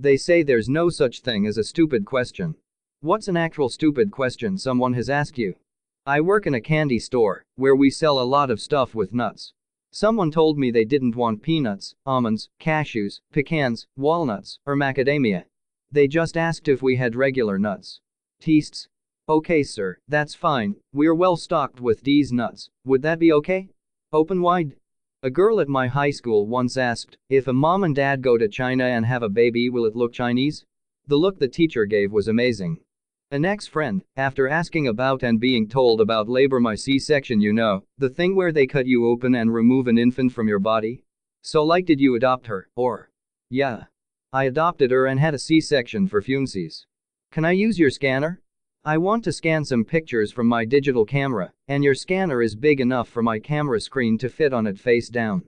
They say there's no such thing as a stupid question. What's an actual stupid question someone has asked you? I work in a candy store where we sell a lot of stuff with nuts. Someone told me they didn't want peanuts, almonds, cashews, pecans, walnuts, or macadamia. They just asked if we had regular nuts. Teasts. Okay sir, that's fine, we're well stocked with these nuts, would that be okay? Open wide. A girl at my high school once asked, if a mom and dad go to China and have a baby, will it look Chinese? The look the teacher gave was amazing. An ex-friend, after asking about and being told about labor, my C-section, you know, the thing where they cut you open and remove an infant from your body? So like, did you adopt her, or? Yeah. I adopted her and had a C-section for funsies. Can I use your scanner? I want to scan some pictures from my digital camera, and your scanner is big enough for my camera screen to fit on it face down.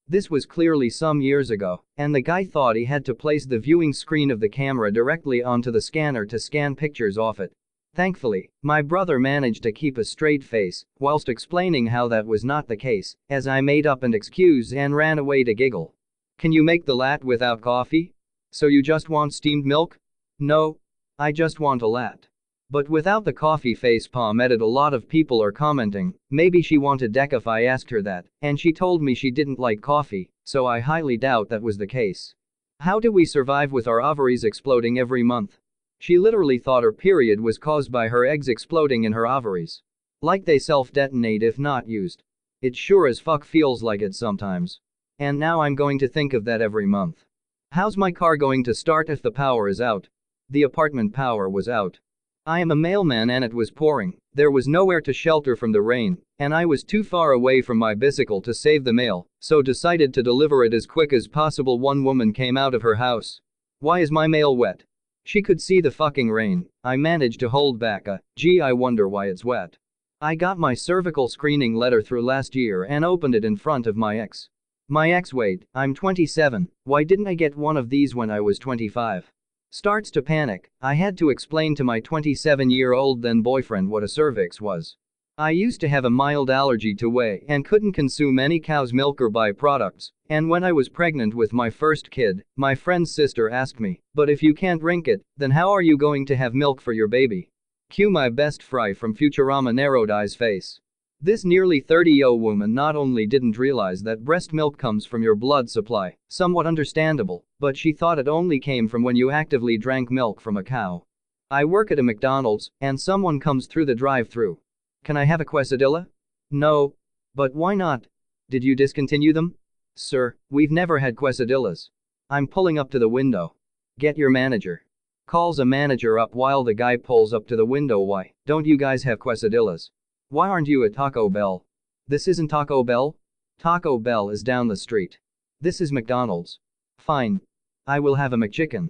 This was clearly some years ago, and the guy thought he had to place the viewing screen of the camera directly onto the scanner to scan pictures off it. Thankfully, my brother managed to keep a straight face whilst explaining how that was not the case, as I made up an excuse and ran away to giggle. Can you make the latte without coffee? So you just want steamed milk? No. I just want a latte. But without the coffee. Facepalm edit. A lot of people are commenting, maybe she wanted deck if I asked her that, and she told me she didn't like coffee, so I highly doubt that was the case. How do we survive with our ovaries exploding every month? She literally thought her period was caused by her eggs exploding in her ovaries. Like they self-detonate if not used. It sure as fuck feels like it sometimes. And now I'm going to think of that every month. How's my car going to start if the power is out? The apartment power was out. I am a mailman and it was pouring, there was nowhere to shelter from the rain, and I was too far away from my bicycle to save the mail, so decided to deliver it as quick as possible. One woman came out of her house. Why is my mail wet? She could see the fucking rain. I managed to hold back a, gee, I wonder why it's wet. I got my cervical screening letter through last year and opened it in front of my ex. My ex, wait, I'm 27, why didn't I get one of these when I was 25? Starts to panic. I had to explain to my 27-year-old then boyfriend what a cervix was. I used to have a mild allergy to whey and couldn't consume any cow's milk or byproducts, and when I was pregnant with my first kid, my friend's sister asked me, but if you can't drink it, then how are you going to have milk for your baby? Cue my best fry from Futurama narrowed eyes face. This nearly 30-year-old woman not only didn't realize that breast milk comes from your blood supply, somewhat understandable, but she thought it only came from when you actively drank milk from a cow. I work at a McDonald's, and someone comes through the drive-thru. Can I have a quesadilla? No. But why not? Did you discontinue them? Sir, we've never had quesadillas. I'm pulling up to the window. Get your manager. Calls a manager up while the guy pulls up to the window. Why don't you guys have quesadillas? Why aren't you at Taco Bell? This isn't Taco Bell? Taco Bell is down the street. This is McDonald's. Fine. I will have a McChicken.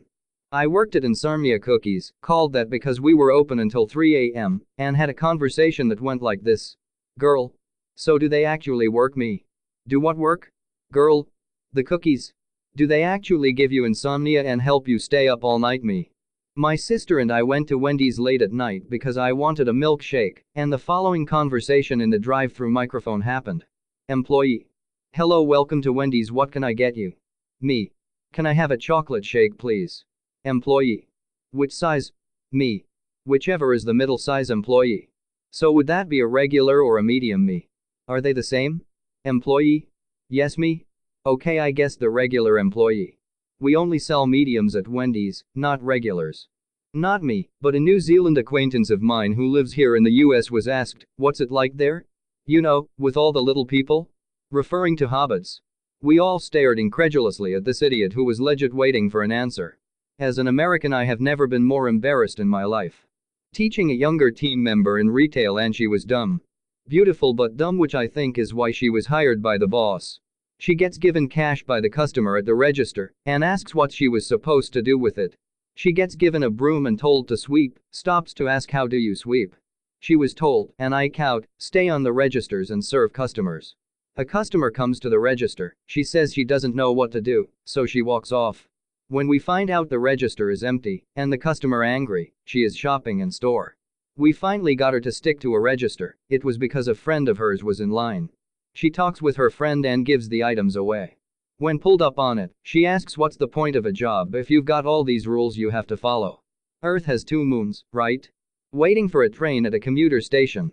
I worked at Insomnia Cookies, called that because we were open until 3 a.m., and had a conversation that went like this. Girl. So do they actually work me? Do what work? Girl. The cookies. Do they actually give you insomnia and help you stay up all night? Me. My sister and I went to Wendy's late at night because I wanted a milkshake, and the following conversation in the drive-thru microphone happened. Employee. Hello, welcome to Wendy's, what can I get you? Me. Can I have a chocolate shake please? Employee. Which size? Me. Whichever is the middle size. Employee. So would that be a regular or a medium? Me. Are they the same? Employee. Yes. Me. Okay, I guess the regular. Employee. We only sell mediums at Wendy's, not regulars. Not me, but a New Zealand acquaintance of mine who lives here in the US was asked, what's it like there? You know, with all the little people? Referring to hobbits. We all stared incredulously at this idiot who was legit waiting for an answer. As an American, I have never been more embarrassed in my life. Teaching a younger team member in retail and she was dumb. Beautiful but dumb, which I think is why she was hired by the boss. She gets given cash by the customer at the register and asks what she was supposed to do with it. She gets given a broom and told to sweep, stops to ask how do you sweep. She was told, and I quote, stay on the registers and serve customers. A customer comes to the register, she says she doesn't know what to do, so she walks off. When we find out the register is empty, and the customer angry, she is shopping in store. We finally got her to stick to a register, it was because a friend of hers was in line. She talks with her friend and gives the items away. When pulled up on it, she asks what's the point of a job if you've got all these rules you have to follow. Earth has 2 moons, right? Waiting for a train at a commuter station.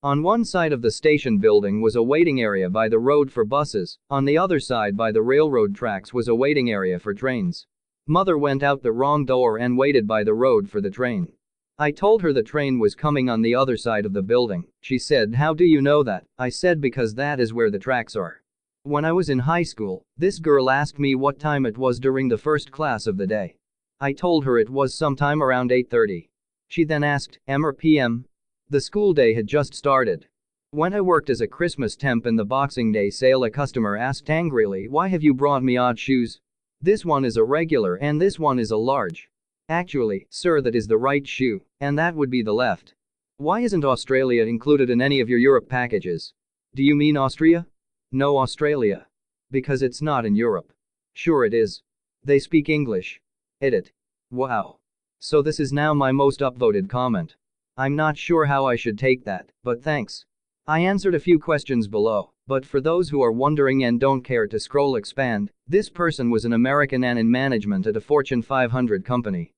On one side of the station building was a waiting area by the road for buses, on the other side by the railroad tracks was a waiting area for trains. Mother went out the wrong door and waited by the road for the train. I told her the train was coming on the other side of the building. She said, "How do you know that?" I said, "Because that is where the tracks are." When I was in high school, this girl asked me what time it was during the first class of the day. I told her it was sometime around 8:30. She then asked, "M or PM?" The school day had just started. When I worked as a Christmas temp in the Boxing Day sale, a customer asked angrily, "Why have you brought me odd shoes? This one is a regular and this one is a large." Actually, sir, that is the right shoe, and that would be the left. Why isn't Australia included in any of your Europe packages? Do you mean Austria? No, Australia. Because it's not in Europe. Sure it is. They speak English. Edit. Wow. So this is now my most upvoted comment. I'm not sure how I should take that, but thanks. I answered a few questions below, but for those who are wondering and don't care to scroll expand, this person was an American and in management at a Fortune 500 company.